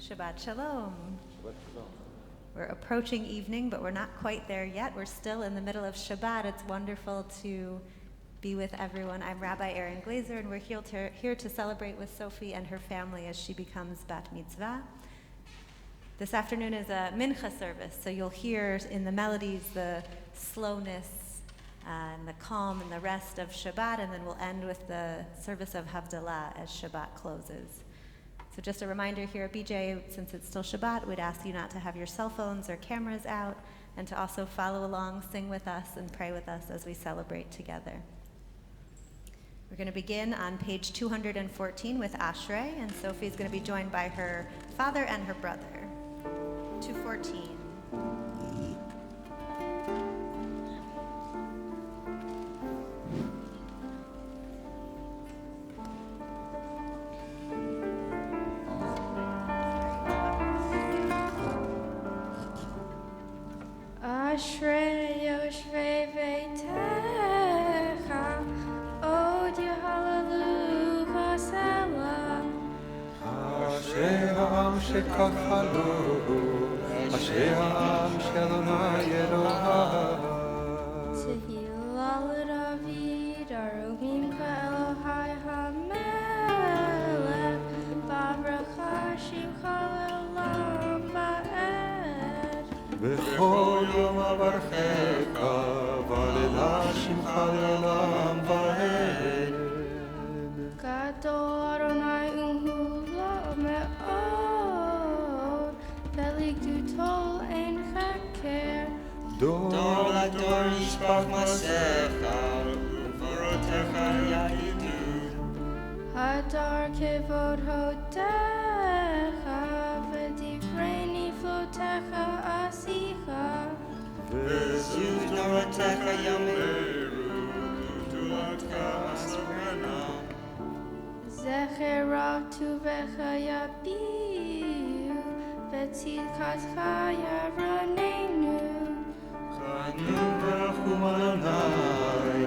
Shabbat Shalom. We're approaching evening, but we're not quite there yet. We're still in the middle of Shabbat. It's wonderful to be with everyone. I'm Rabbi Erin Glazer, and we're here to celebrate with Sophie and her family as she becomes Bat Mitzvah. This afternoon is a Minha service, so you'll hear in the melodies the slowness and the calm and the rest of Shabbat, and then we'll end with the service of Havdalah as Shabbat closes. So just a reminder here at BJ, since it's still Shabbat, we'd ask you not to have your cell phones or cameras out, and to also follow along, sing with us, and pray with us as we celebrate together. We're going to begin on page 214 with Ashrei, and Sophie's going to be joined by her father and her brother. 214. Ashrei Yoshvei Veitecha, Od Yehalelu Selah. Ashrei ha'am shekach lo, Ashrei ha'am she'Adonai Elohav. Tehillah l'David, Arumim ka'Elohai ha'melech, Bavracha shimcha le'olam va'ed. B'chol yom avarchecha, v'alelah shimcha le'olam va'ed. Gadol Adonai u'hu me'od, ve'ligdutol ein chaker. Dor Dor yishpach masecha, u'vorotecha yahidu. Hadar kevod hodecha, v'divrei niflotecha asicha. V'zu dorotecha yameru, u'tulatcha asorena. Zecherav tuvecha yabiu, v'tzidkatcha yaranenu. Chanu v'rachum Adonai,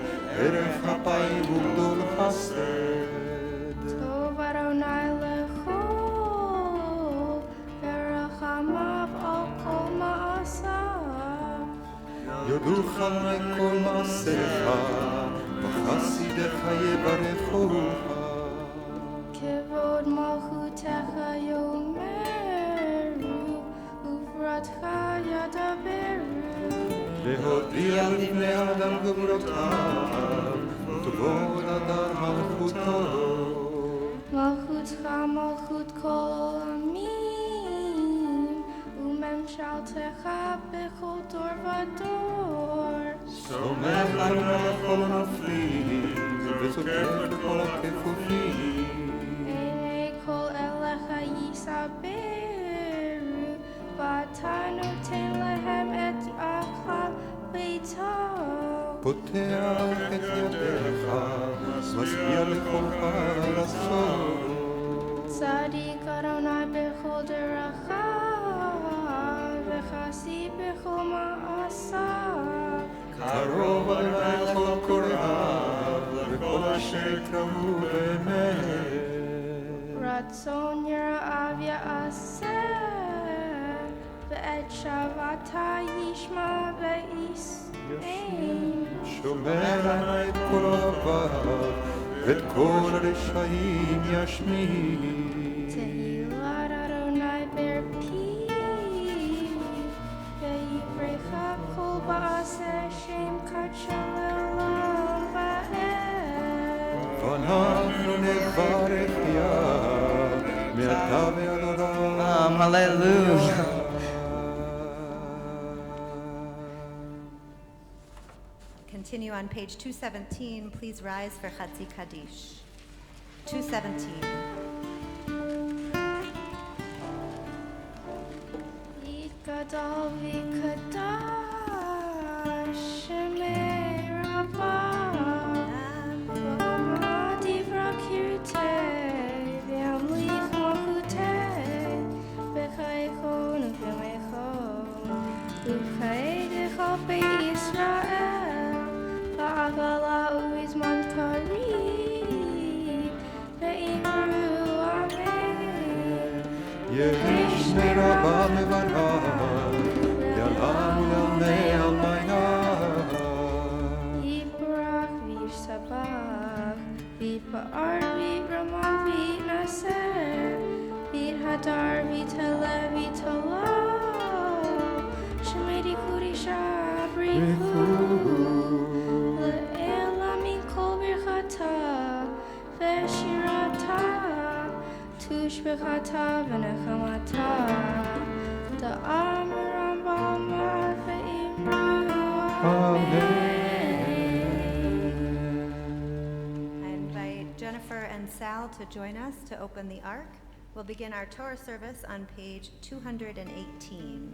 erech hapayim u'gdol chesed. Tov Adonai lechol, v'rachamav al kol ma'asav. יודוך מכל מעשיך, וחסידיך יברכוך. Kevod malchutecha yomeru, uvratcha yadaberu. להודיע לבני אדם גבורותיו, וכבוד אדם מלכותו. Malchutcha malchut kol olamim, umemshaltecha bechol dor vador. סומך על כל הנופלים, וזוכר לכל הכפופים. Einei kol elecha yisaberu, v'ata noten lehem et achal beito. פותח את ידיך, משביע לכל חרסות. Tzadik Adonai bechol derachav, v'chassid bechol ma'asav. קרוב אדוני לכל קוראיו, לכל אשר קראו באמת. Ratzon yira'av ya'aseh, ve'et shavata yishma ve'is'ein. שומר עלי את כל אוהביו, ואת כל הרשעים ישמיד. Tehillat Adonai ber piv, ve'yivrecha kol ba'aseh shem kadsha le'olam va'ed. ואנחנו נברך יה, מעתה ועד עולם. Hallelujah. Continue on page 217. Please rise for Chatzi Kaddish. 217. Dalvi Kadash Shemei Rabbah V'amadi V'akirte V'amlich Mokute V'chaychon V'mechon V'chaydecha B'Yisrael V'avala U'izman Karim V'imru Amen יש מרבה מברה, יעלם לעמי עמיה. Yibrach V'Shabbat V'Pa'ar V'Ramon V'Naser V'Hadar V'Tele V'Tala Shemedi Kurisha Brichu Le'ela Min Kol Birchata V'Shirata Tush B'Chata V'Nechamata Da'am Rambam V'Imru I invite Jennifer and Sal to join us to open the Ark. We'll begin our Torah service on page 218.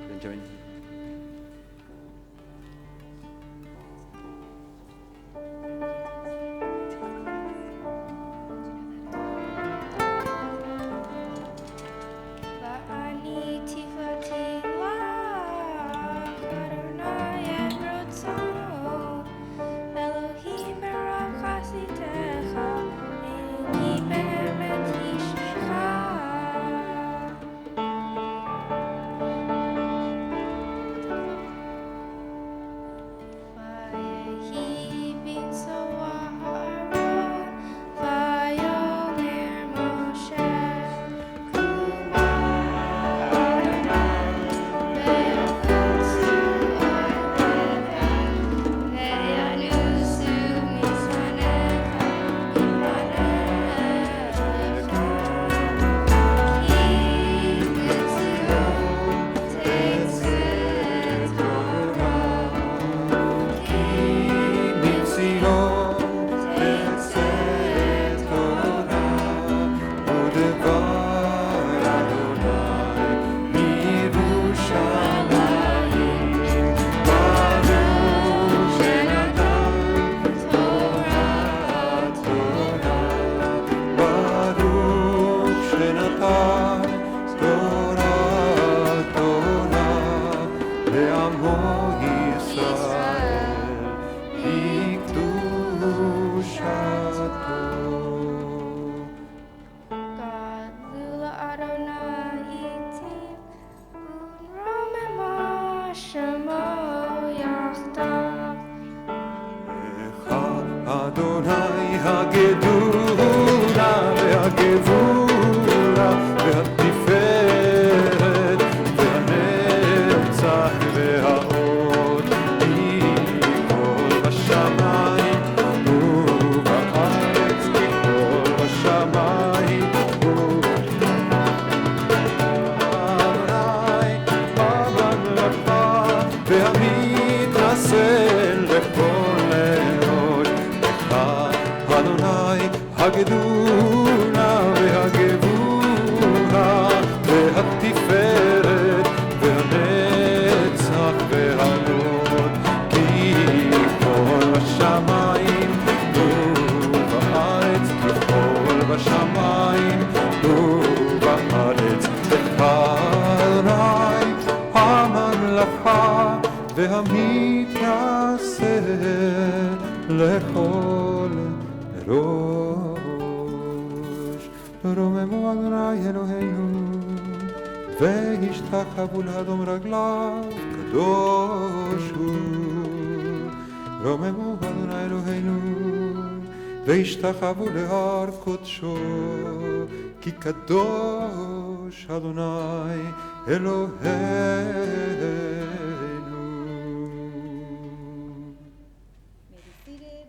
Benjamin. Va'ani tifati lach Adonai et rotzono Elohim berav chasitecha Eni be'emet yishmecha Vayehi binsoa Aaron Vayomer Moshe Kuma Adonai Ve'yotzu oiveka Ve'yanusu misanecha Imanecha Ki mitzvot tetzet Torah Gadlula Adonai itim Unromema Shemo Yachdav אדוני הגדולה והגבורה והתפארת והנצח והעוד מכל בשמיים ובארץ מכל בשמיים אדוני בממלכה והמתנשא לכל נאות אדוני הגדולה והגבורה והתפארת והנצח והעוד כי כל בשמיים ובארץ ככל בשמיים ובארץ אדוני הממלכה והמתנשא לכל ראש רוממו אדוני אלוהינו והשתחוו לאדום רגליו קדוש הוא רוממו אדוני אלוהינו והשתחוו להר קודשו כי קדוש אדוני אלוהינו. May be seated.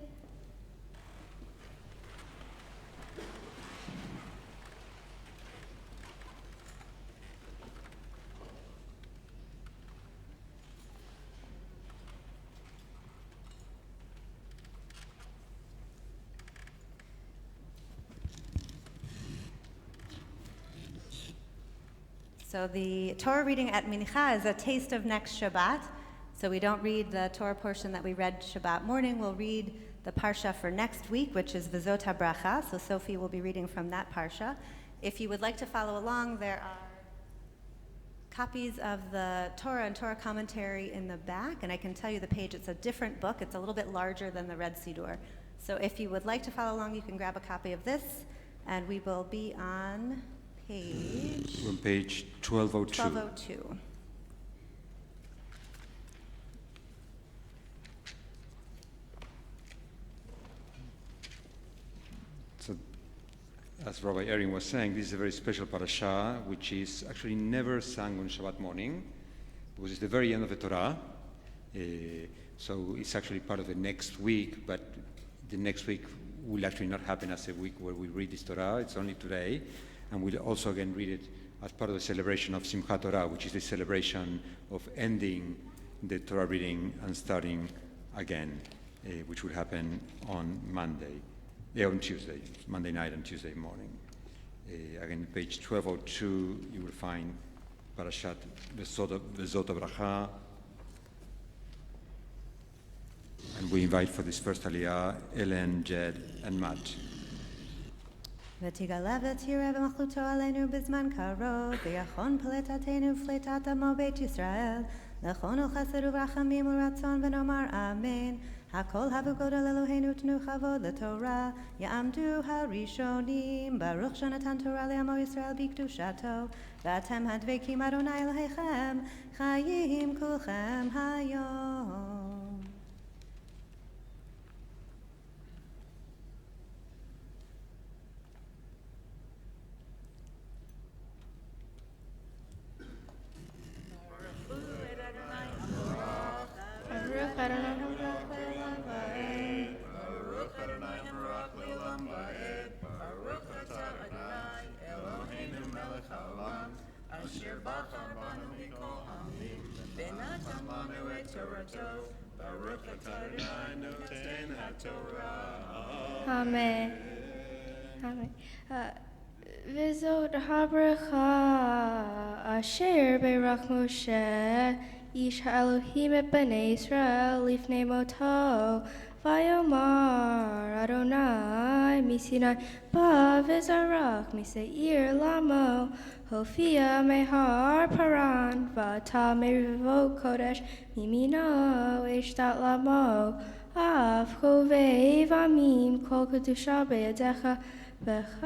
So the Torah reading at Minha is a taste of next Shabbat. So we don't read the Torah portion that we read Shabbat morning. We'll read the parsha for next week, which is V'zot HaBracha. So Sophie will be reading from that parsha. If you would like to follow along, there are copies of the Torah and Torah commentary in the back, and I can tell you the page. It's a different book. It's a little bit larger than the Red Siddur. So if you would like to follow along, you can grab a copy of this, and we will be on page... We're on page 1202. 1202. So, as Rabbi Erin was saying, this is a very special parasha, which is actually never sung on Shabbat morning, because it's the very end of the Torah. So it's actually part of the next week, but the next week will actually not happen as a week where we read this Torah. It's only today. And we'll also again read it as part of the celebration of Simchat Torah, which is the celebration of ending the Torah reading and starting again, which will happen on on Tuesday, Monday night and Tuesday morning. Again, page 1202, you will find Parashat V'zot HaBracha. And we invite for this first Aliyah, Ellen, Jed, and Matt. ותגלה ותראה במחלותו עלינו בזמן קרוב, ויחון פלטתנו פלטת עמו בית ישראל, לכון אל חסד ורחמים ורצון ונאמר אמן. הכל הבו גודל אלוהינו תנו כבוד לתורה, יעמדו הראשונים, ברוך שנתן תורה לעמו ישראל בקדושתו, ואתם הדבקים אדוני אלוהיכם, חיים כולכם היום. Amen. Amen. V'zot habracha asher beirach Moshe ish ha'elohim et bnei Yisrael lifnei moto vayomar Adonai misinai ba v'zarach miseir lamo hofia mehar paran v'ata merivot kodesh mimino eshtat lamo Av chovev amim kol kedusha beyadecha v'hev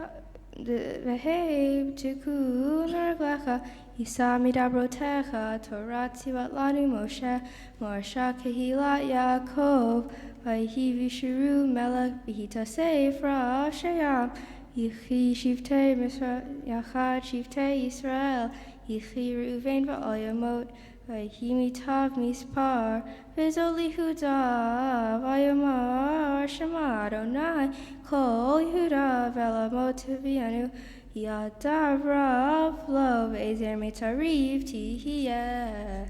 tikun reglecha yisa midabrotecha Torah tzivat lanu Moshe Morsha kehilat Yaakov v'yihi vishiru melech v'hita seifra sheyam yichi shivtei yachad shivtei Yisrael yichi Reuven v'al yamot Vayimitav mispar, v'zol Yehuda, vayomar Shema Adonai, kol Yehuda v'elamot v'yanu, yadav rav lo, v'ezer mitariv tihiyeh.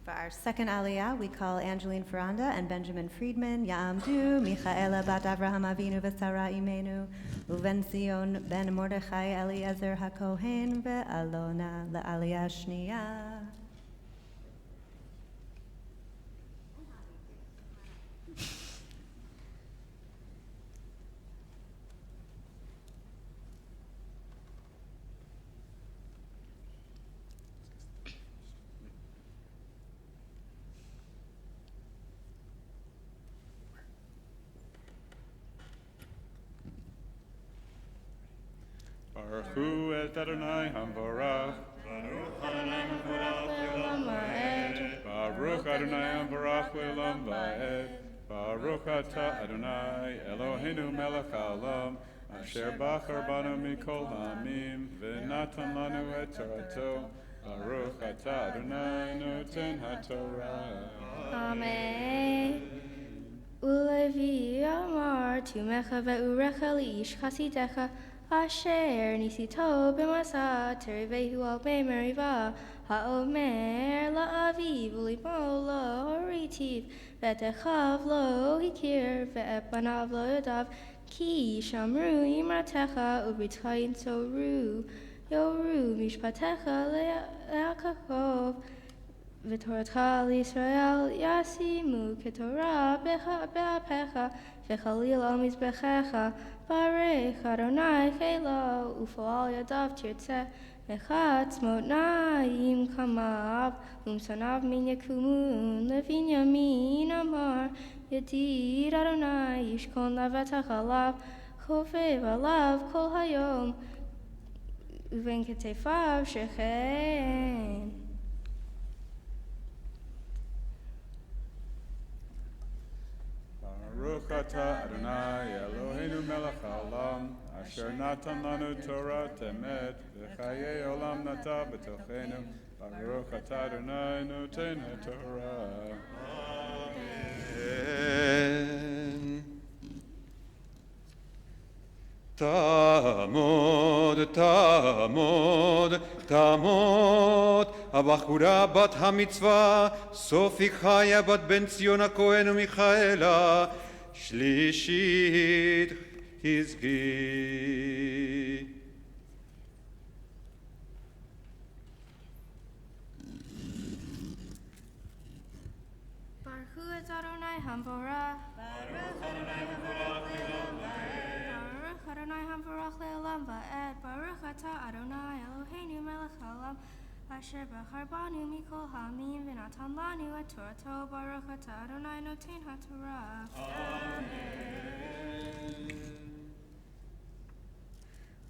For our second Aliyah, we call Angeline Ferranda and Benjamin Friedman, Ya'amdu, Michaela bat Avraham Avinu v'Sara imenu, Uven Zion ben Mordechai Eliezer HaKohen ve'Alona le'Aliyah Shniya. Baruch hu et Adonai Hamvarach. Baruch Adonai Hamvarach le'olam va'ed. Baruch atah Adonai Eloheinu melech haolam, asher bachar banu mikol ha'amim, v'natan lanu et torato, Baruch atah Adonai noten haTorah. Amen. Ulevi amar tumecha ve'urecha li'ish chasidecha asher nisito b'masa terevehu al meriva ha'omer la'aviv u'limo lo horitiv ve'techav lo hikir ve'epanav lo yodav ki shamru imratecha u'b'tchayin soru yoru mishpatecha le'akakov ותורתך לישראל ישימו כתורה באפיך וחליל על מזבחיך ברך אדוני חילו ופועל ידיו תרצה מחץ מותניים קמיו ומשנאיו מן יקומון לבנימין אמר ידיד אדוני ישכון לבטח עליו חובב עליו כל היום ובין כתפיו שכן Baruch atah Adonai Eloheinu melech haolam asher natan lanu Torah temet v'chayei olam nata b'tochenu Baruch atah Adonai noten haTorah. Amen. תעמוד, תעמוד, תעמוד, הבחורה בת המצווה, סופי חיה בת בן ציון הכהן ומיכאלה, שלישית חזקי. ברכו את אדוני המבורך. ברוך אדוני המבורך לעולם ועד. ברוך אתה אדוני אלוהינו מלך העולם אשר בחר בנו מכל העמים ונתן לנו את תורתו. ברוך אתה אדוני נותן התורה.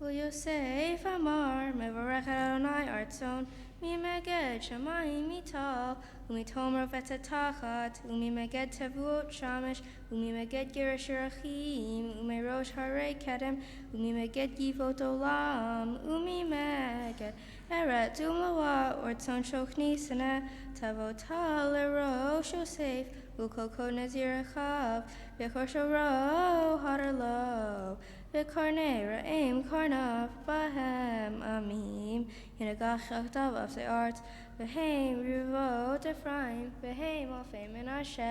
ויוסף אמר מברך אדוני ארצון ממגד שמיים מטל ומתהום רובצת תחת וממגד תבואות שמש וממגד גרש רחים ומראש הרי קדם וממגד גבעות עולם וממגד ארץ ומלואה ורצון שוכני שנא תבותה לראש יוסף וקולקו נזיר רחב וחושו הדר לו וקרני רעים קרניו בהם עמים ינגח יחדיו אפסי ארץ והם רבבות אפרים והם אלפי מנשה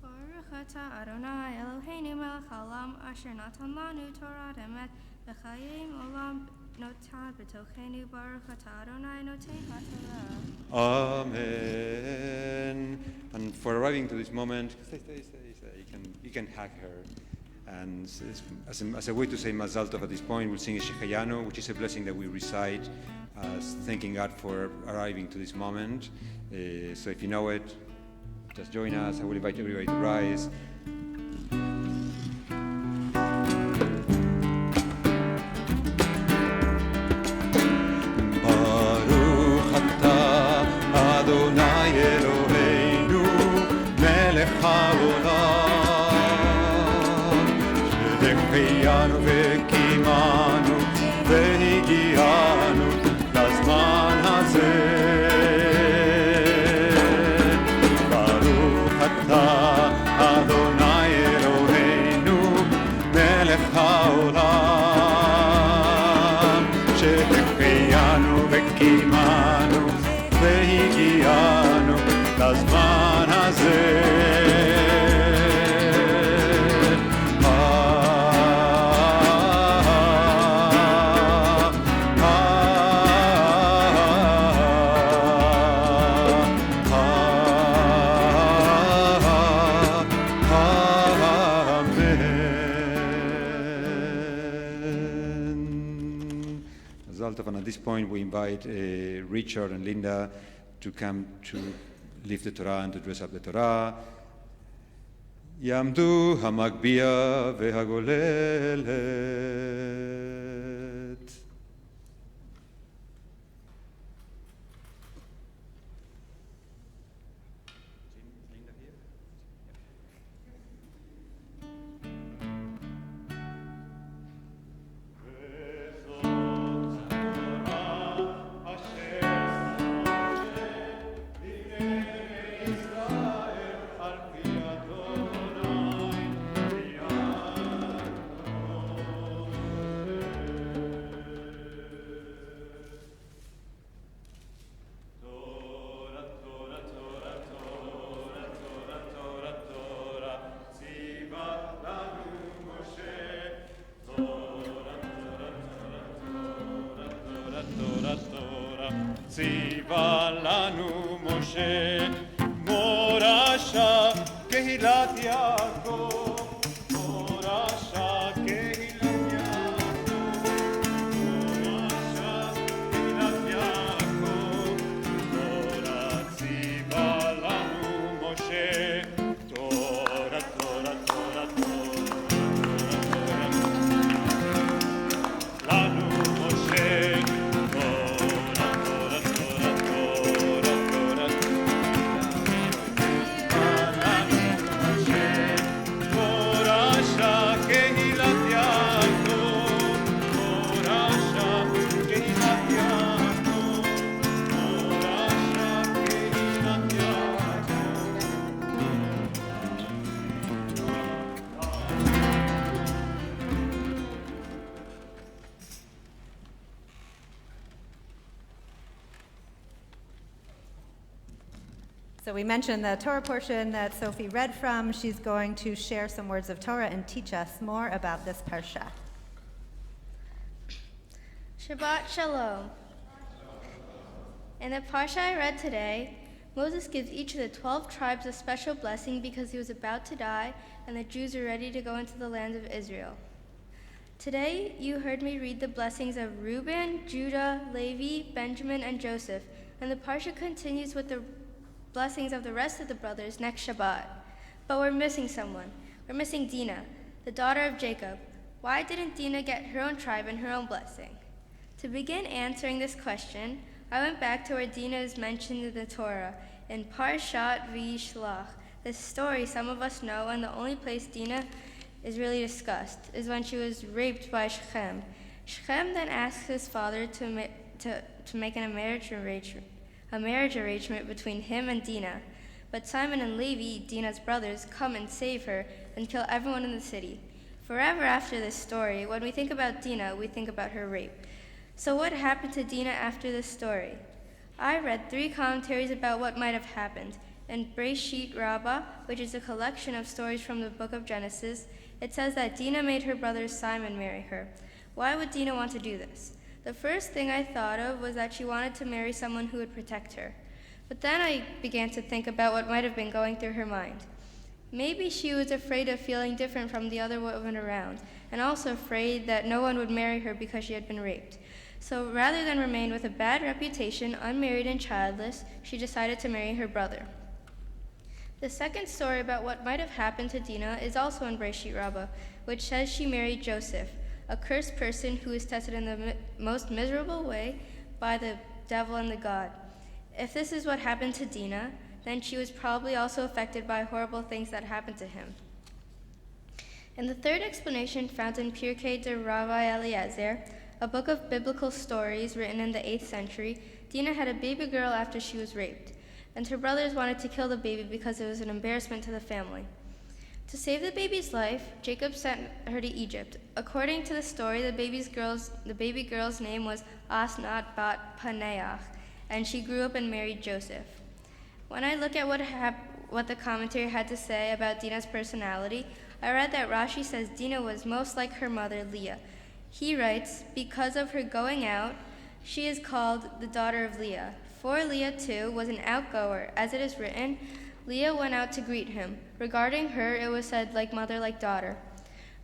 ברוך אתה אדוני אלוהינו מלך העולם אשר נתן לנו תורת אמת וחיי עולם נותן בתוכנו ברוך אתה אדוני נותן התורה. Amen. And for arriving to this moment, you can hug her. And as a way to say Mazal Tov at this point, we'll sing a Shechayanu, which is a blessing that we recite as thanking God for arriving to this moment. So if you know it, just join us. I will invite everybody to rise. שהחיינו וקימנו והגיענו לזמן הזה ברוך אתה אדוני אלוהינו מלך העולם שהחיינו וקימנו והגיענו לזמן הזה And at this point, we invite Richard and Linda to come to lift the Torah and to dress up the Torah. Yamdu hamagbiya vehagolelet. Torah, Torah, ציווה לנו משה, מורשה קהילת יעקב, מורשה קהילת יעקב, מורשה קהילת יעקב, תורה ציווה לנו משה, תורה, תורה, תורה, תורה, לנו משה, תורה, תורה, תורה, תורה, תורה, לנו משה, מורשה קהילת יעקב, מורשה קהילת יעקב, מורשה קהילת So we mentioned the Torah portion that Sophie read from. She's going to share some words of Torah and teach us more about this parsha. Shabbat Shalom. In the parsha I read today, Moses gives each of the 12 tribes a special blessing because he was about to die and the Jews are ready to go into the land of Israel. Today, you heard me read the blessings of Reuben, Judah, Levi, Benjamin, and Joseph, and the parsha continues with the blessings of the rest of the brothers next Shabbat. But we're missing someone. We're missing Dinah, the daughter of Jacob. Why didn't Dinah get her own tribe and her own blessing? To begin answering this question, I went back to where Dinah is mentioned in the Torah, in Parshat V'yishlach. This story some of us know, and the only place Dinah is really discussed is when she was raped by Shechem. Shechem then asks his father to make a marriage arrangement between him and Dinah. But Simon and Levi, Dinah's brothers, come and save her and kill everyone in the city. Forever after this story, when we think about Dinah, we think about her rape. So what happened to Dinah after this story? I read 3 commentaries about what might have happened. In Breshit Rabbah, which is a collection of stories from the book of Genesis, it says that Dinah made her brother Simon marry her. Why would Dinah want to do this? The first thing I thought of was that she wanted to marry someone who would protect her. But then I began to think about what might have been going through her mind. Maybe she was afraid of feeling different from the other women around, and also afraid that no one would marry her because she had been raped. So rather than remain with a bad reputation, unmarried and childless, she decided to marry her brother. The second story about what might have happened to Dinah is also in Breshit Rabbah, which says she married Joseph, a cursed person who is tested in the most miserable way by the devil and the god. If this is what happened to Dinah, then she was probably also affected by horrible things that happened to him. In the third explanation found in Pirkei de Rabbi Eliezer, a book of biblical stories written in the 8th century, Dinah had a baby girl after she was raped, and her brothers wanted to kill the baby because it was an embarrassment to the family. To save the baby's life, Jacob sent her to Egypt. According to the story, the baby girl's name was Asnat bat Paneach, and she grew up and married Joseph. When I look at what the commentary had to say about Dinah's personality, I read that Rashi says Dinah was most like her mother, Leah. He writes, because of her going out, she is called the daughter of Leah. For Leah, too, was an outgoer. As it is written, Leah went out to greet him. Regarding her, it was said, like mother, like daughter.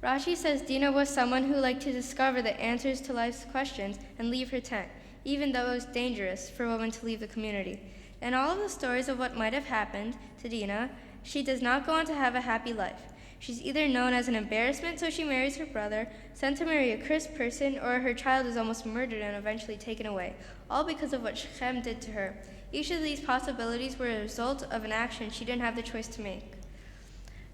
Rashi says Dinah was someone who liked to discover the answers to life's questions and leave her tent, even though it was dangerous for women to leave the community. In all of the stories of what might have happened to Dinah, she does not go on to have a happy life. She's either known as an embarrassment, so she marries her brother, sent to marry a cursed person, or her child is almost murdered and eventually taken away, all because of what Shechem did to her. Each of these possibilities were a result of an action she didn't have the choice to make.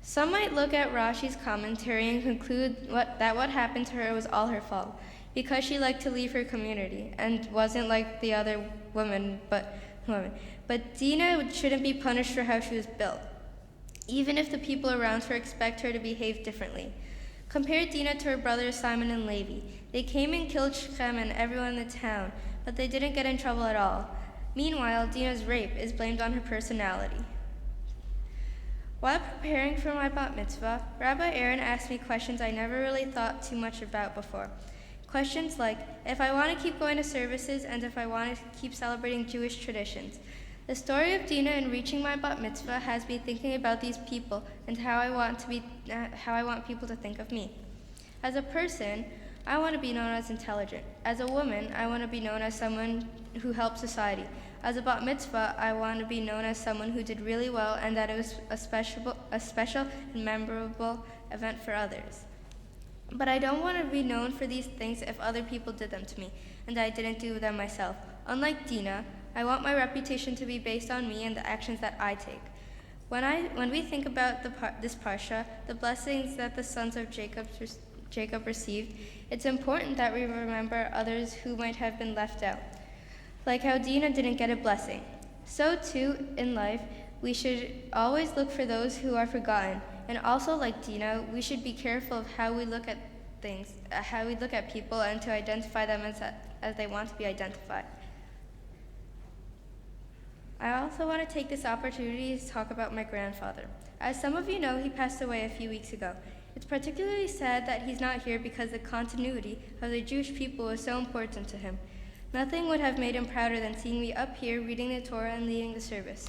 Some might look at Rashi's commentary and conclude that what happened to her was all her fault, because she liked to leave her community and wasn't like the other women. But Dinah shouldn't be punished for how she was built, even if the people around her expect her to behave differently. Compare Dinah to her brothers Simon and Levi. They came and killed Shechem and everyone in the town, but they didn't get in trouble at all. Meanwhile, Dinah's rape is blamed on her personality. While preparing for my bat mitzvah, Rabbi Erin asked me questions I never really thought too much about before. Questions like if I want to keep going to services and if I want to keep celebrating Jewish traditions. The story of Dina in reaching my bat mitzvah has me thinking about these people and how I want people to think of me. As a person, I want to be known as intelligent. As a woman, I want to be known as someone who helped society. As a bat mitzvah, I want to be known as someone who did really well and that it was a special and memorable event for others. But I don't want to be known for these things if other people did them to me and I didn't do them myself. Unlike Dina, I want my reputation to be based on me and the actions that I take. When we think about this parsha, the blessings that the sons of Jacob received, it's important that we remember others who might have been left out. Like how Dina didn't get a blessing. So too, in life, we should always look for those who are forgotten. And also, like Dina, we should be careful of how we look at things, how we look at people, and to identify them as they want to be identified. I also want to take this opportunity to talk about my grandfather. As some of you know, he passed away a few weeks ago. It's particularly sad that he's not here because the continuity of the Jewish people was so important to him. Nothing would have made him prouder than seeing me up here reading the Torah and leading the service.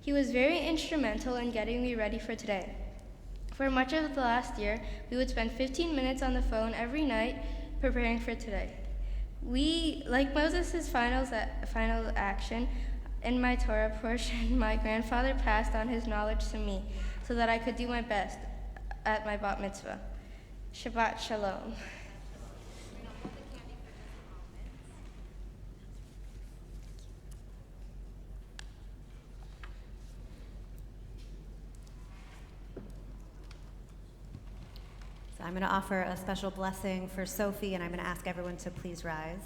He was very instrumental in getting me ready for today. For much of the last year, we would spend 15 minutes on the phone every night preparing for today. We, like Moses' final action in my Torah portion, my grandfather passed on his knowledge to me so that I could do my best at my bat mitzvah. Shabbat shalom. So I'm going to offer a special blessing for Sophie, and I'm going to ask everyone to please rise.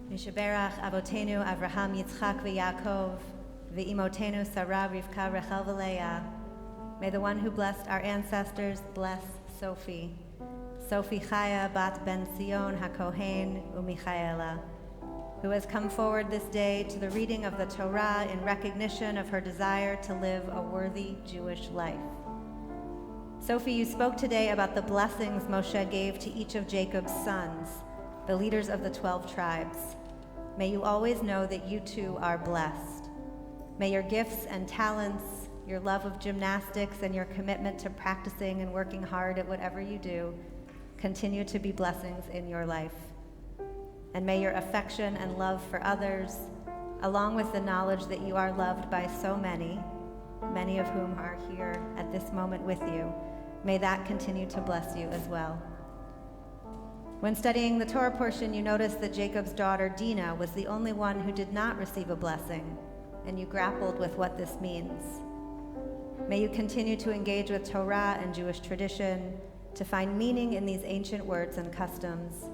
Mishaberach Avotenu Avraham Yitzchak v'Yaakov v'imotenu Sarah Rivka Rachel v'Leah. May the one who blessed our ancestors bless Sophie. Sophie Chaya bat ben Sion HaKohen u'Michaela, who has come forward this day to the reading of the Torah in recognition of her desire to live a worthy Jewish life. Sophie, you spoke today about the blessings Moshe gave to each of Jacob's sons, the leaders of the 12 tribes. May you always know that you too are blessed. May your gifts and talents, your love of gymnastics, and your commitment to practicing and working hard at whatever you do continue to be blessings in your life. And may your affection and love for others, along with the knowledge that you are loved by so many, many of whom are here at this moment with you, may that continue to bless you as well. When studying the Torah portion, you noticed that Jacob's daughter Dinah was the only one who did not receive a blessing, and you grappled with what this means. May you continue to engage with Torah and Jewish tradition, to find meaning in these ancient words and customs,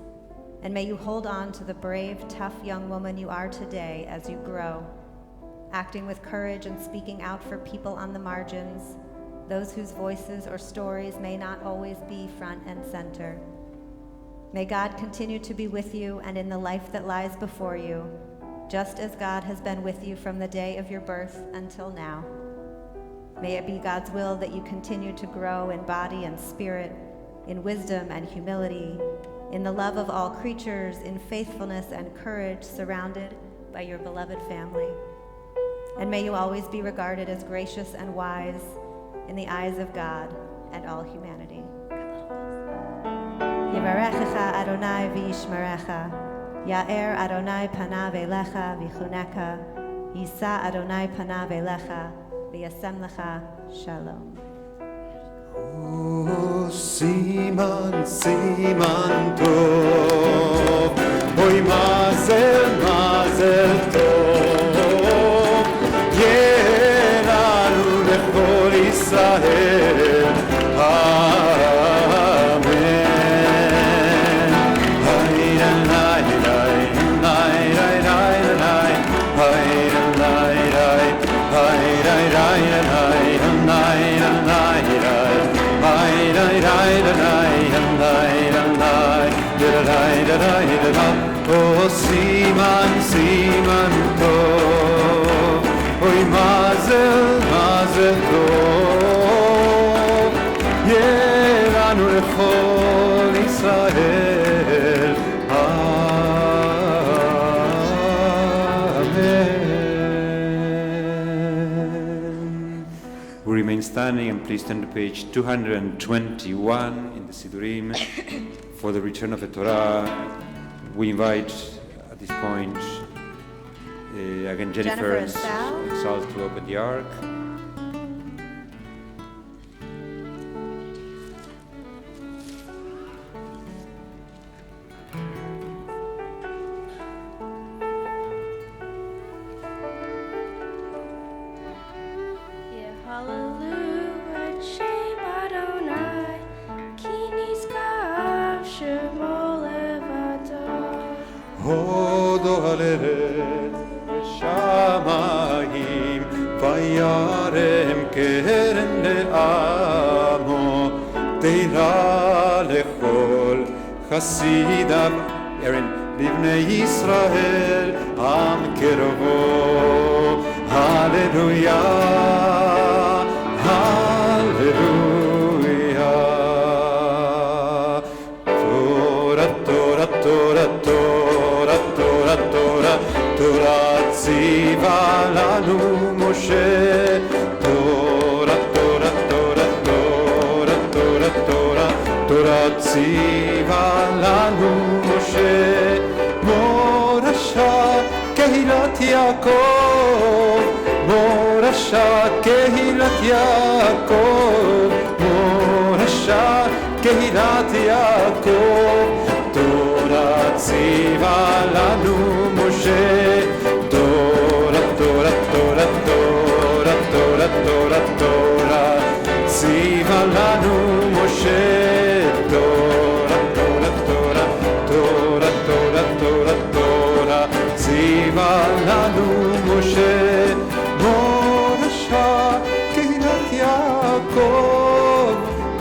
and may you hold on to the brave, tough young woman you are today as you grow, acting with courage and speaking out for people on the margins, those whose voices or stories may not always be front and center. May God continue to be with you and in the life that lies before you, just as God has been with you from the day of your birth until now. May it be God's will that you continue to grow in body and spirit, in wisdom and humility, in the love of all creatures, in faithfulness and courage, surrounded by your beloved family. And may you always be regarded as gracious and wise in the eyes of God and all humanity. Yivarechecha Adonai v'yishmerecha, Ya'er Adonai panav elecha v'chuneka, Yisa Adonai panav elecha v'yasem lecha shalom. Oh, Siman, Siman Tov, Oy Mazel, Mazel Tov, Yeralu lechol Yisrael, Amen. Hayranai, Hayranai, Hayranai, Hayranai, Hayranai, Oh, Siman, Siman Tov, Oy Mazel, Mazel Tov. לנו לכל ישראל. Amen. We remain standing, and please turn to page 221 in the Sidurim for the return of the Torah. We invite at this point again Jennifer and Sal to open the ark. הודו על ארץ ושמיים וירם קרן לעמו תירא לכל חסידיו Erin, לבני ישראל עם קרבו הללויה הללויה תורה תורה תורה תורה תורה תורה תורה ציווה לנו משה תורה תורה תורה תורה תורה תורה תורה ציווה לנו משה מורשה קהילת יעקב מורשה קהילת יעקב מורשה קהילת יעקב תורה ציווה לנו משה תורה תורה תורה תורה תורה תורה תורה ציווה לנו משה תורה תורה תורה תורה תורה תורה תורה ציווה לנו משה מורשה קהילת יעקב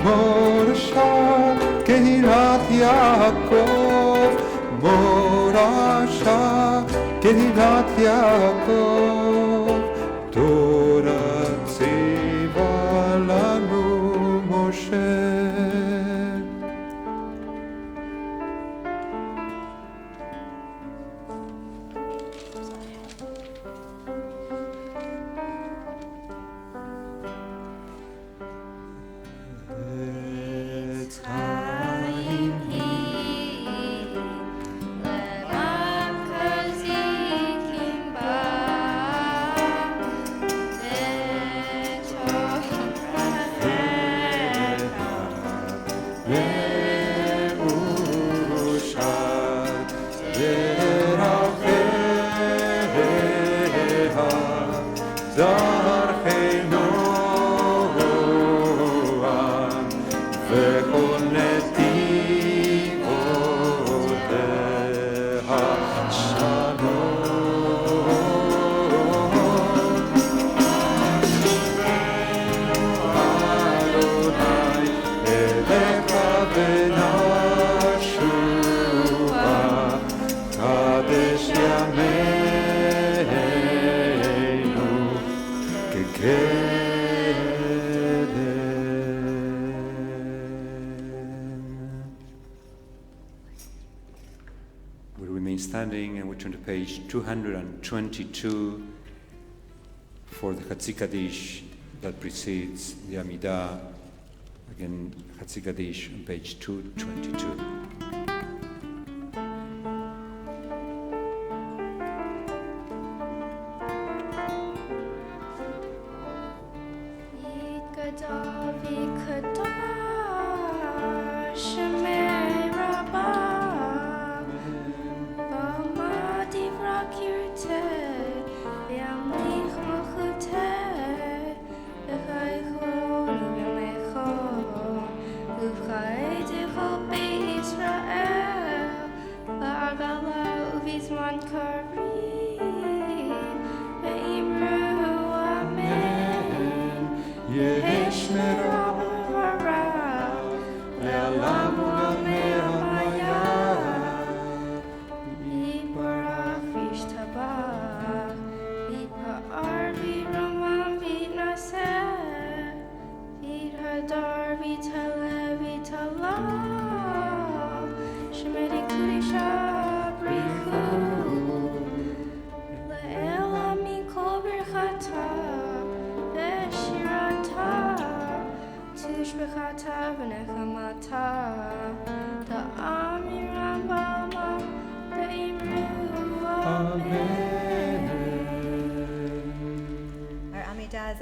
מורשה קהילת יעקב מורשה קהילת יעקב תורה ציווה לנו משה Standing, and we turn to page 222 for the Chatzi Kaddish that precedes the Amidah. Again, Chatzi Kaddish on page 222. Dar vitale vitale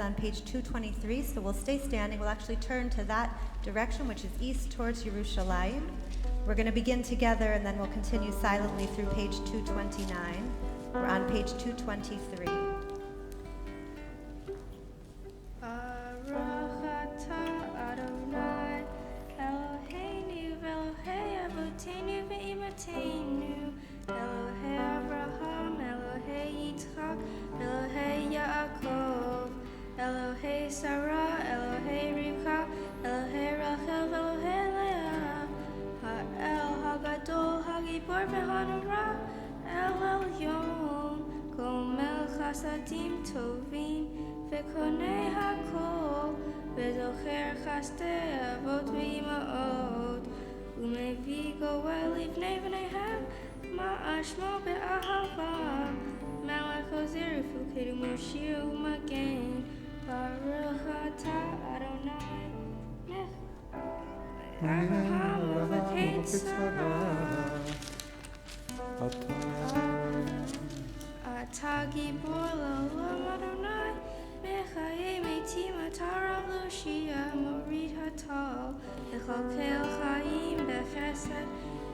is on page 223, so we'll stay standing. We'll actually turn to that direction, which is east towards Yerushalayim. We're going to begin together, and then we'll continue silently through page 229. We're on page 223. Baruch atah Adonai Eloheinu v'Elohei Avotenu v'Imateinu Elohei Abraham, Elohei Yitzchak, Elohei Yaakov, Elohei Sarah, Elohei Rivka, Elohei Rachel, Elohei Leah, Ha'el Hagadol, Hagibor v'Hanora, El Elyon, Gomel Chasadim Tovim, V'Konei Hakol, V'Zocher Chastei Avot v'Imaot, U'Mevi Goel Livnei V'Neihem, Ma'ashmo be'ahava, Melech Ozer Fukedu Moshiach U'Magen, Baruch atah Adonai, Abraham Uvekei Tzara, Atah Gibor L'Olam Adonai, Mechaye Meitim Atah Rav Loshia, Morid Hatal, Echolkel Chaim Bechesed,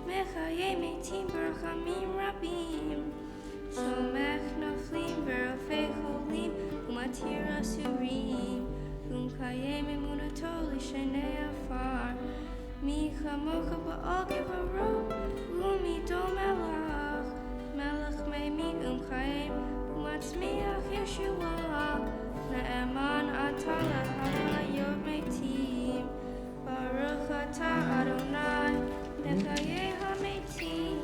Mechaye Meitim Barachamim Rabim, Somech Noflim Verofei Cholim, Umatir Asurim, Umkayem Emunato L'Shenei Afar, Mi Chamocha Ba'al Gevaru, Umido Melach, Melech Meimim Umkayem, Umatzmiach Yeshua, Ne'eman Atah L'Hayot Meitim, Baruch atah Adonai, Mechaye HaMeitim.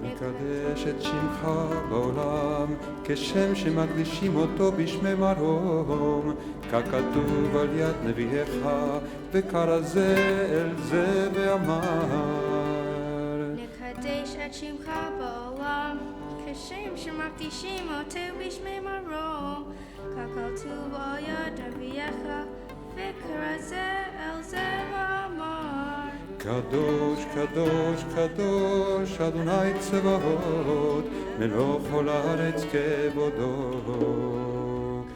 מקדש את שמך בעולם, כשם שמקדישים אותו בשמי מרום, ככתוב על יד נביאיך, וקרא זה אל זה ואמר. נקדש את שמך בעולם, כשם שמקדישים אותו בשמי מרום, ככתוב על יד נביאיך, וקרא זה אל זה ואמר. קדוש, קדוש, קדוש, אדוני צבאות, מלוך כל הארץ כבודו.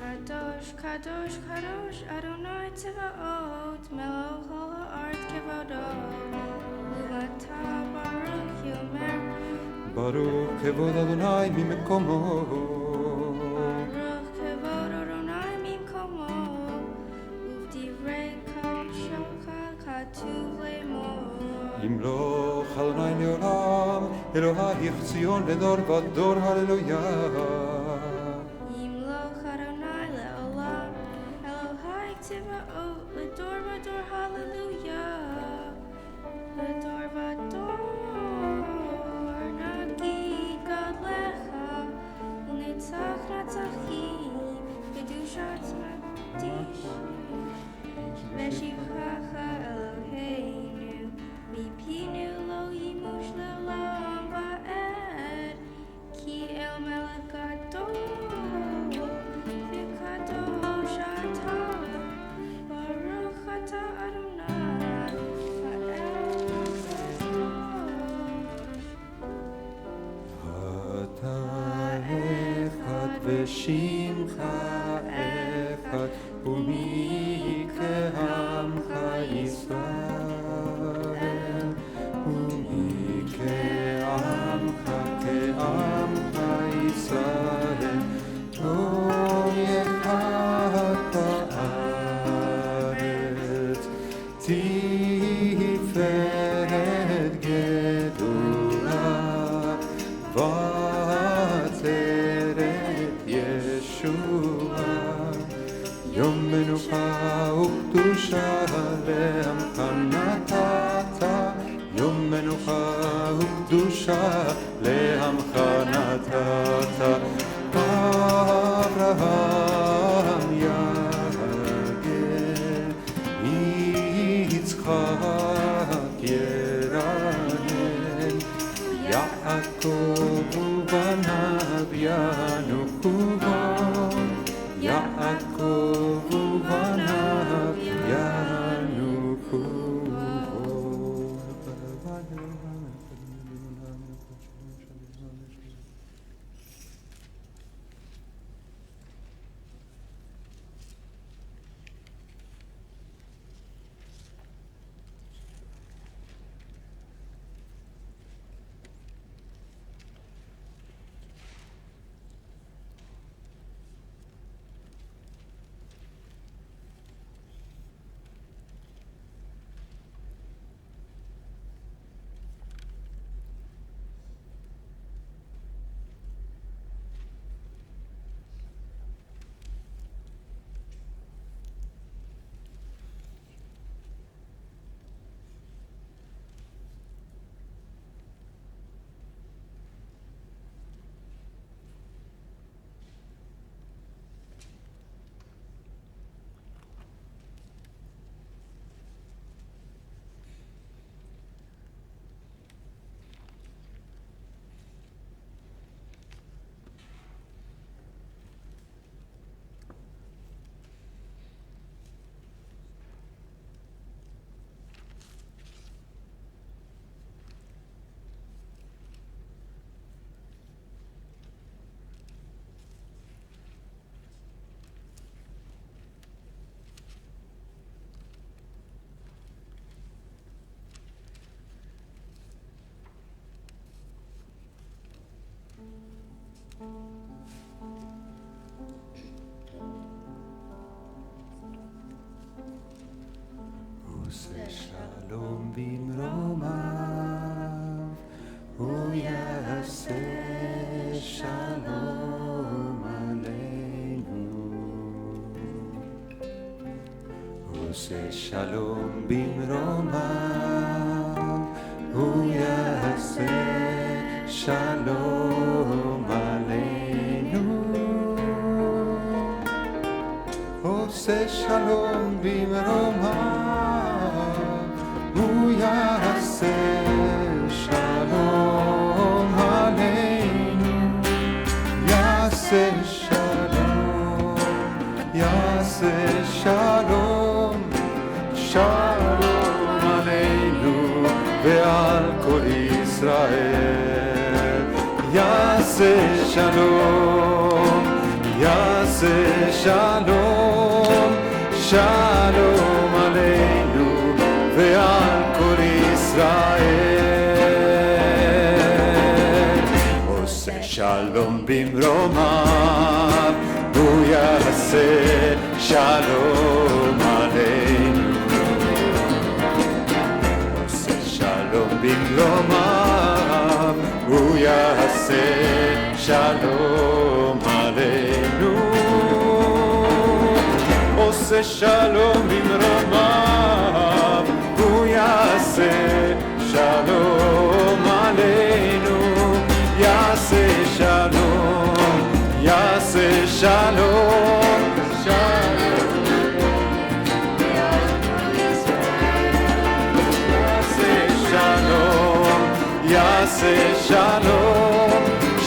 קדוש, קדוש, קדוש, אדוני צבאות, מלוך כל הארץ כבודו. ובתה ברוך יאמר, ברוך כבוד אדוני ממקומו. ברוך כבוד אדוני ממקומו, ובדברי קודשך כתוב לאמור. ימלוך אדוני לעולם, אלוהיך ציון לדור ודור, הללויה. ימלוך אדוני לעולם, אלוהי צבאות לדור ודור, הללויה. לדור ודור נגיד גדלך, ונצח נצחים, קדושת מקדישים. ושבחך אלוהינו, מפינו לא ימוש לעולם ועד, כי אל מלך גדול וקדוש אתה, ברוך אתה אדוני, האל הקדוש. אתה אחד ושמך אחד, ומי כעמך ישראל, ומי כעמך ישראל, לא יחת בארץ, תפארת גדולה, ועצרת ישועה. יום מנוחה וקדושה לעמך נתת, יום מנוחה וקדושה לעמך נתת. אברהם יגן, יצחק ירנן, יעקב ובניו ינוחו בו, יעקב ובניו ינוחו בו. במרומיו, הוא יעשה שלום עלינו. עושה שלום במרומיו, הוא יעשה שלום עלינו. עושה שלום במרומיו, הוא יעשה שלום עלינו. יעשה שלום, יעשה שלום, שלום עלינו ועל כל ישראל. יעשה שלום, יעשה שלום, שלום עלינו ועל כל ישראל. עושה שלום במרומיו, הוא יעשה שלום עלינו. עושה שלום במרומיו, הוא יעשה שלום עלינו. עושה שלום במרומיו, הוא יעשה שלום עלינו. יעשה שלום, יעשה שלום, שלום. יעשה שלום, יעשה שלום,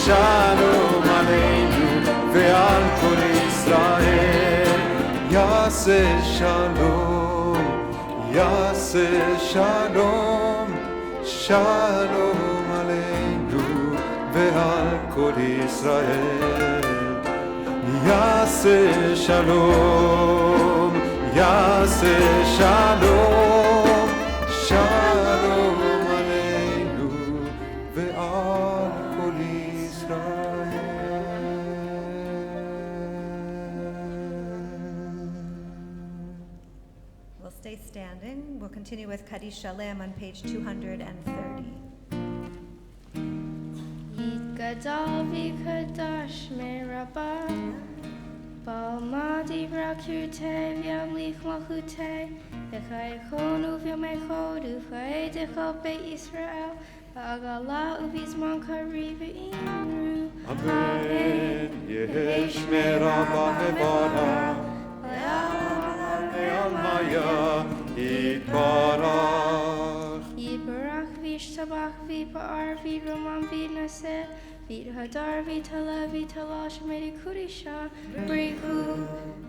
שלום עלינו ועל כל ישראל. יעשה שלום, יעשה שלום, שלום עלינו ועל כל ישראל. יעשה שלום, יעשה שלום, שלום עלינו ועל כל ישראל. We'll stay standing. We'll continue with Kaddish Shalem on page 230. Gadol v'kadosh merabah, Balmadi rakute v'yamlich malchute, V'chaychonu v'yamechod ufa'edecho be'Yisrael, V'agala uv'izman kari v'imru. Amen. Yehesh merabah evara, Le'almaya yitbarach. Yibarach v'yishtabach v'yipa'ar v'yiromam v'yinaseh, V'yidhadar v'yitala v'yitala shemedi kudisha, B'richu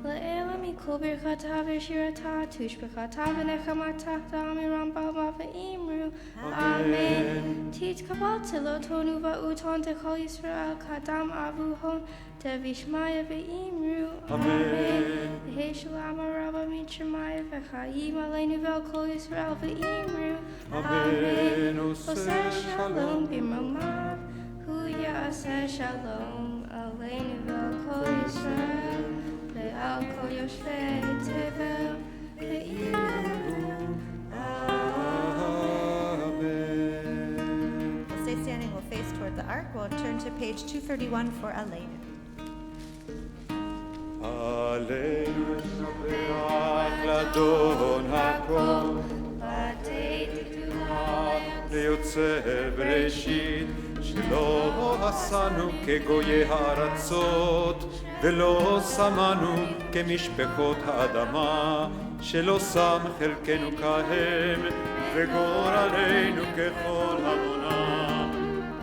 Le'ela mikol birchata v'shirata, Tushbechata v'nechamata da'amiram ba'ma v'imru. Amen. Tit kabal tilo tonu va'uton tekol Yisrael, Kadam avuhon Tevishmaya v'imru. Amen. V'heshalam araba mitzrayim v'chayim aleinu v'al kol Yisrael v'imru. Amen. Oseh shalom b'mromav, hu ya'aseh shalom aleinu v'al kol Yisrael, ve'al kol yoshvei tevel v'imru. Amen. We'll stay standing. We'll face toward the ark. We'll turn to page 231 for Aleinu. עלינו לשבח לאדון הכל, ליוצר בראשית, שלא עשנו כגויי הארצות, ולא שמנו כמשפחות האדמה, שלא שם חלקנו כהם, וגורלנו ככל המונה.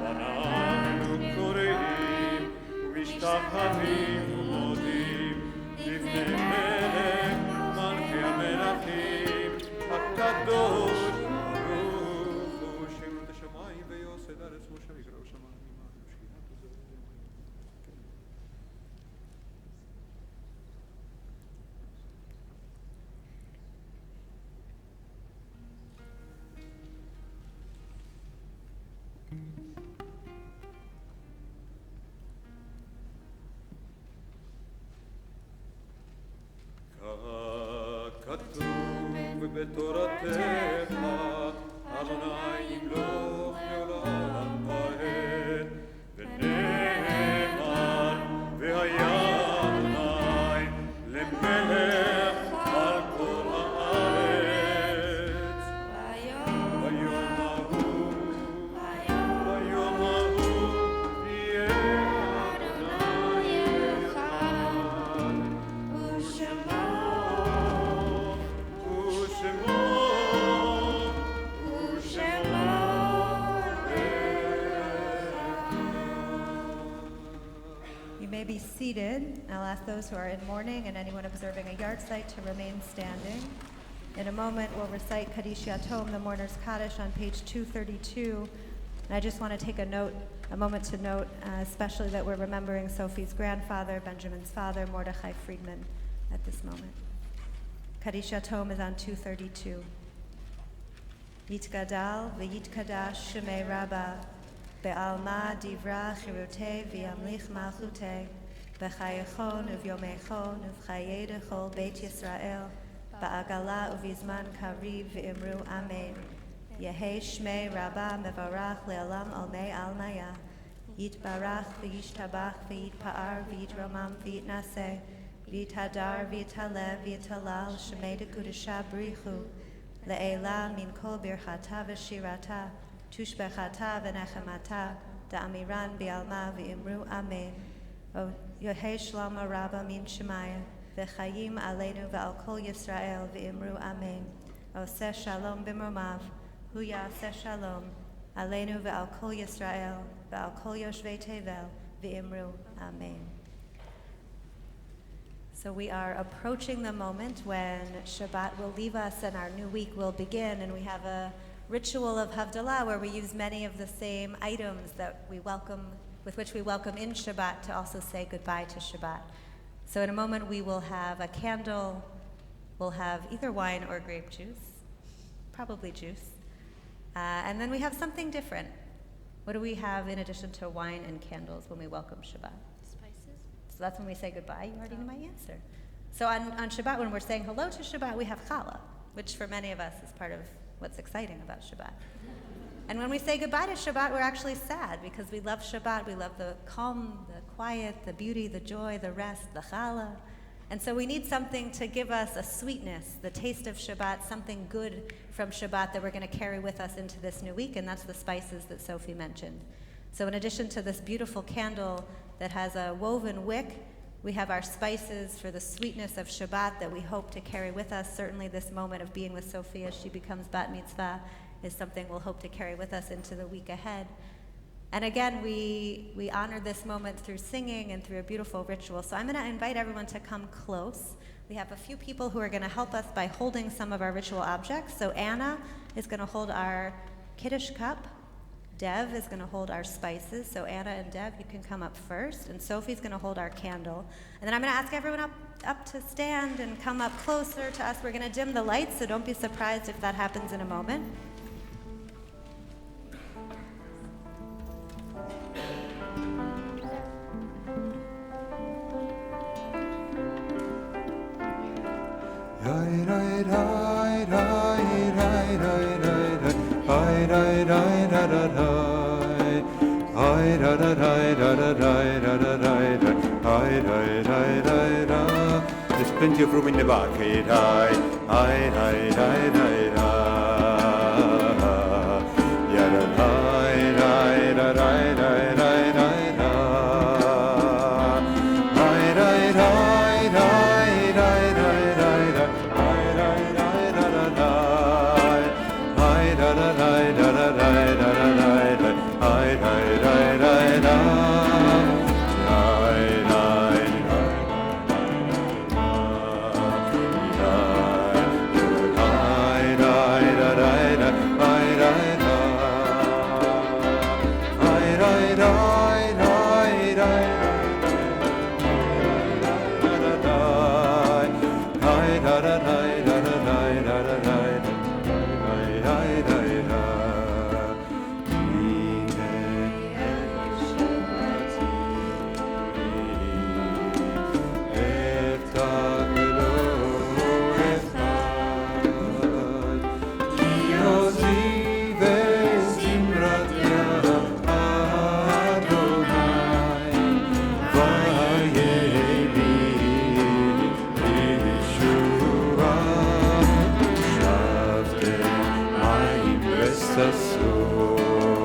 ואנחנו קוראים ומשתחווים ומודים לפני מלך מלכי המלכים הקדוש ברוך הוא שמות השמיים ויוסד ארץ משה יקראו שמיים כתוב בתורתך seated. I'll ask those who are in mourning and anyone observing a yard site to remain standing. In a moment, we'll recite Kaddish Yatom, the Mourner's Kaddish, on page 232. And I just want to take a moment to note, especially that we're remembering Sophie's grandfather, Benjamin's father, Mordechai Friedman, at this moment. Kaddish Yatom is on 232. Yitgadal v'yitkadash shemei Rabba, be'alma divra chirutei v'yamlich malchutei, b'chayechon uvyomechon uv'chayei dechol Beit Yisrael, ba'agala uvizman kariv v'imru amen. Yehei shmei Rabba mevarach le'alam olmei almaya, yitbarach v'yishtabach v'yitpa'ar v'yitromam v'yitnaseh, v'yithadar v'yithalev v'yithalal shemei dekudesha brichu, le'ela min kol birchata v'shirata, tushbechata v'nechemata, da'amiran bi'alma v'imru amen. O Yehei Shlomo Rabba min Shemaya, v'chayim aleinu v'al kol Yisrael v'imru amen. Oseh shalom b'mromav, hu ya'aseh shalom, aleinu v'al kol Yisrael v'al kol yoshvei tevel v'imru amen. So we are approaching the moment when Shabbat will leave us and our new week will begin, and we have a ritual of Havdalah where we use many of the same items that with which we welcome in Shabbat to also say goodbye to Shabbat. So in a moment we will have a candle, we'll have either wine or grape juice, probably juice, and then we have something different. What do we have in addition to wine and candles when we welcome Shabbat? So that's when we say goodbye. You already knew my answer. So on Shabbat, when we're saying hello to Shabbat, we have challah, which for many of us is part of what's exciting about Shabbat. And when we say goodbye to Shabbat, we're actually sad because we love Shabbat. We love the calm, the quiet, the beauty, the joy, the rest, the challah. And so we need something to give us a sweetness, the taste of Shabbat, something good from Shabbat that we're going to carry with us into this new week, and that's the spices that Sophie mentioned. So in addition to this beautiful candle that has a woven wick, we have our spices for the sweetness of Shabbat that we hope to carry with us. Certainly this moment of being with Sophie as she becomes bat mitzvah is something we'll hope to carry with us into the week ahead. And again, we honor this moment through singing and through a beautiful ritual. So I'm going to invite everyone to come close. We have a few people who are going to help us by holding some of our ritual objects. So Anna is going to hold our Kiddush cup. Dev is going to hold our spices. So Anna and Dev, you can come up first. And Sophie's going to hold our candle. And then I'm going to ask everyone up to stand and come up closer to us. We're going to dim the lights, so don't be surprised if that happens in a moment. There's plenty of room in the back. Selah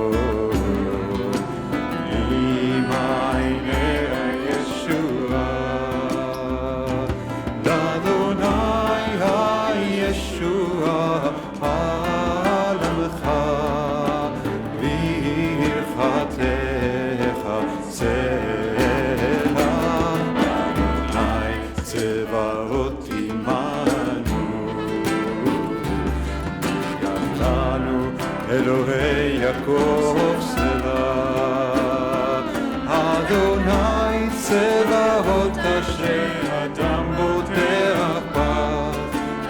Elohei Yaakov Selah. Adonai Tzevaot Asher Adam Boteach Baz.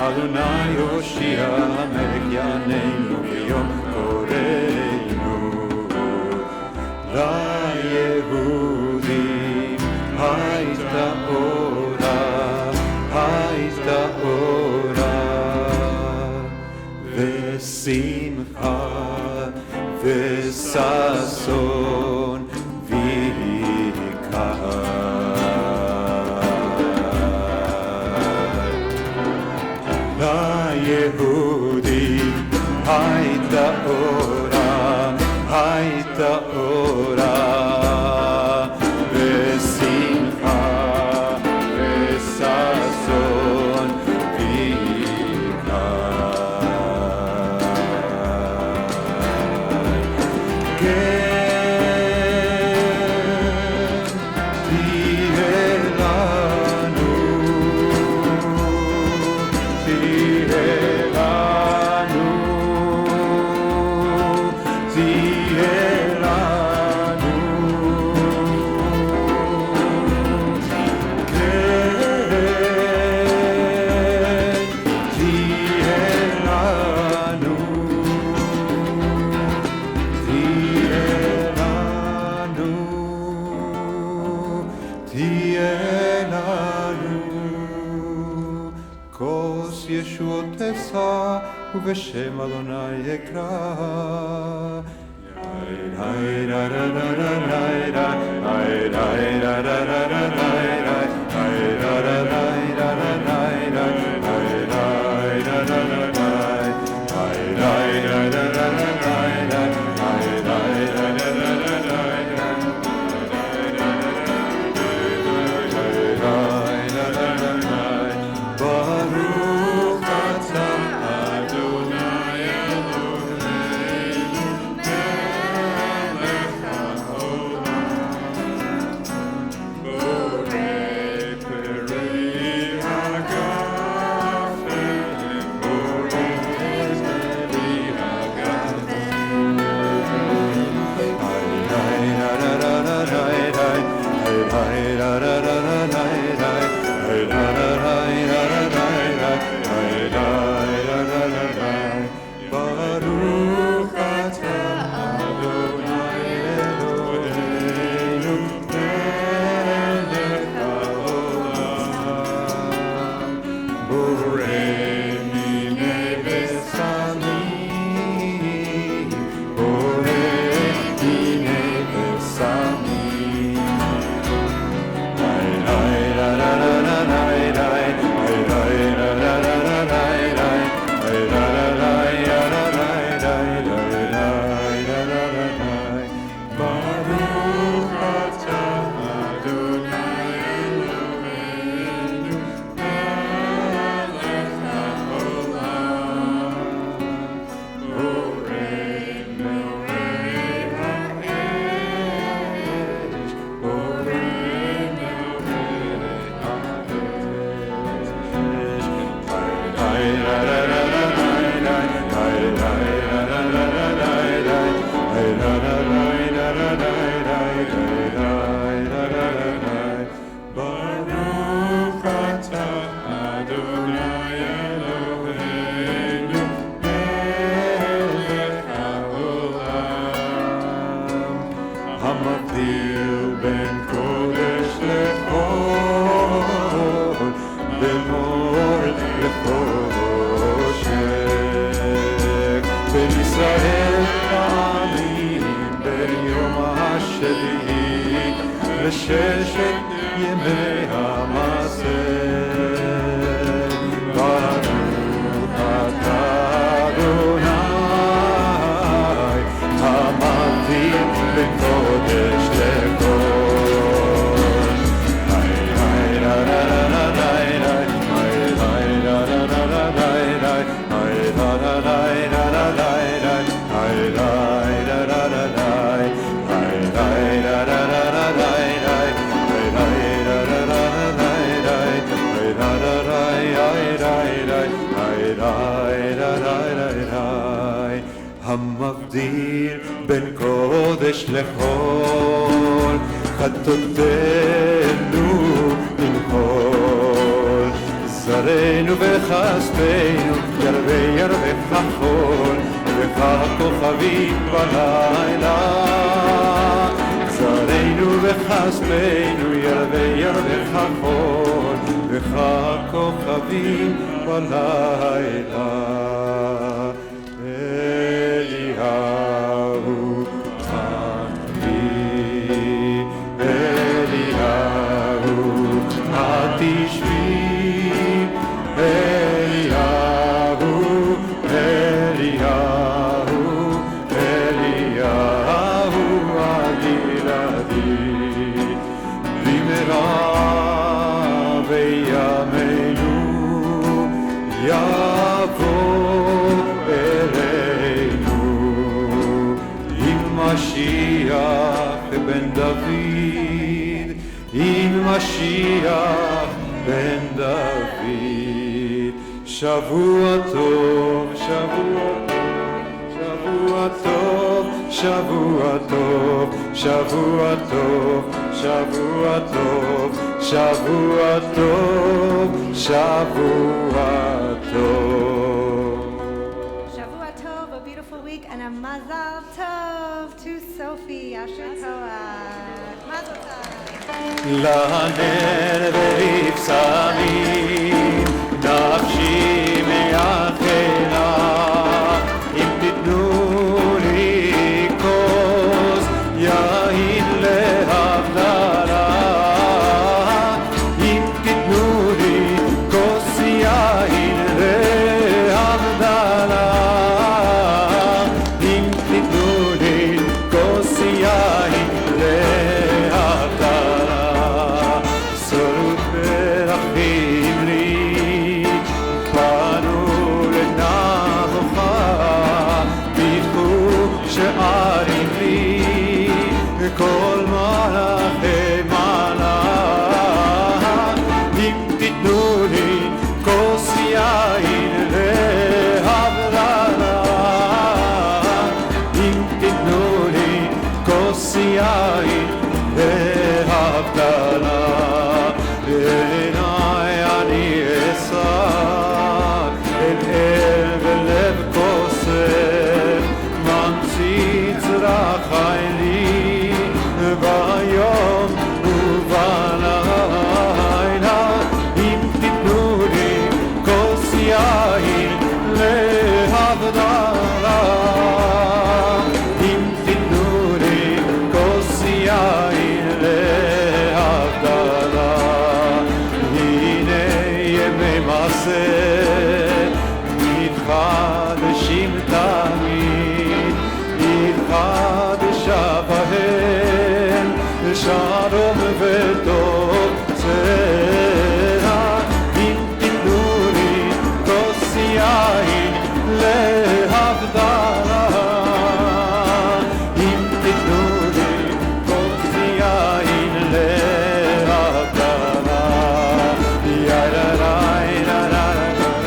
Adonai Hoshia Melech Yaneinu B'yom Koreinu. LaYehudim Hayta Ora, Hayta Ora, V'simcha V'sason V'ikar. LaYehudim Hayta Ora, Hayta Ora, V'simcha V'sason V'ikar. V'shem Adonai Ekra. לששת ימי המעשה. ברוך אתה אדוני, המבדיל בין קודש לקודש. היי היי לה לה לה לה לה לה, היי היי לה לה לה לה לה לה, היי לה לה לה לה לה לה, היי לה לה לה לה לה, היי לה לה לה לה לה לה. המבדיל בין קודש לחול, חטאותינו למחול. זרענו וכספנו ירבה ירבה חול, וככוכבים בלילה. זרענו וכספנו ירבה ירבה חול, וככוכבים בלילה. אליהו עמי, אליהו התשבי, אליהו, אליהו, אליהו הגלעדי. במהרה בימינו יבוא אלינו, עם משיח בן דוד, עם משיח בן דוד. שבוע טוב, שבוע טוב, שבוע טוב, שבוע טוב, שבוע טוב, שבוע טוב, שבוע טוב. Shavua Tov, a beautiful week, and a Mazal Tov to Sophie. Asher Koach. Mazel Tov. לנר ולבשמים נפשי מאחלה, אם תיתנו לי כוס יין להבדלה, אם תיתנו לי כוס יין להבדלה, אם תיתנו לי כוס יין להבדלה. סולות מרחבים לי, באנו לנבוכה, פתחו שערים לי, כל מלאכי מעלה. אם תיתנו לי כוס יין להבדלה, אם תיתנו לי כוס יין להבדלה. בעיניי אני אשא אל ולב כוסף, ממציא צרכי לי ביום ובלילה. אם תיתנו לי כוס יין להבדלה, אם תיתנו לי כוס יין להבדלה. הנה ימי מעשה מתחדשים תמיד, מתחדשה בהם שלום וטוב צאה. אם תיתנו לי כוס יין להבדלה, אם תיתנו לי כוס יין להבדלה. יאללה יאללה יאללה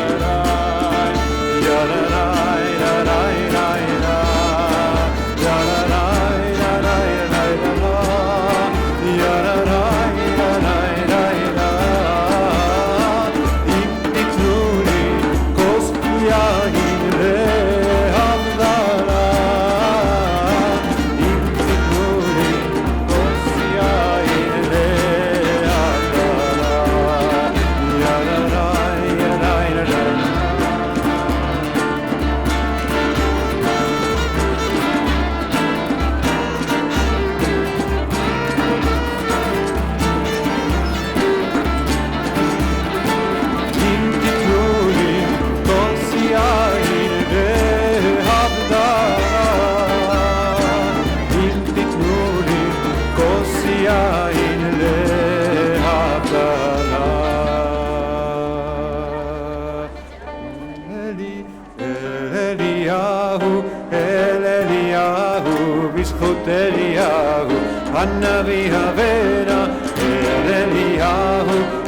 בזכות אליהו הנביא הבנה,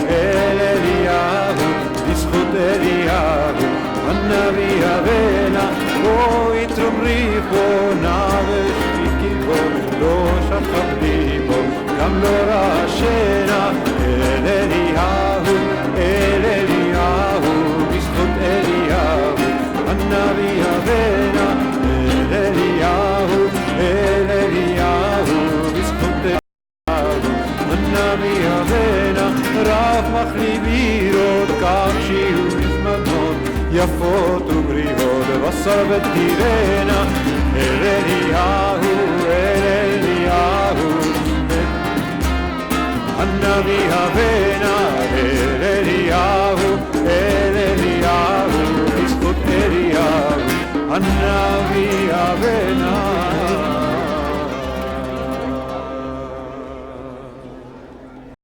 אל אליהו בזכות אליהו הנביא הבנה. בואי תאמרי פונה ושתיקי בו, לא שכבתי בו, גם לא רעשנה. אל אליהו, בזכות אליהו, הנביא אבנה. אל אליהו, בזכות אליהו, הנביא אבנה. רב מחליב עירות, כך שיהיו מזמנות יפות ובריאות, בשר ותירנה. אל אליהו, הנביא אבנה. אל אליהו, בזכות אליהו, הנביא אבנה.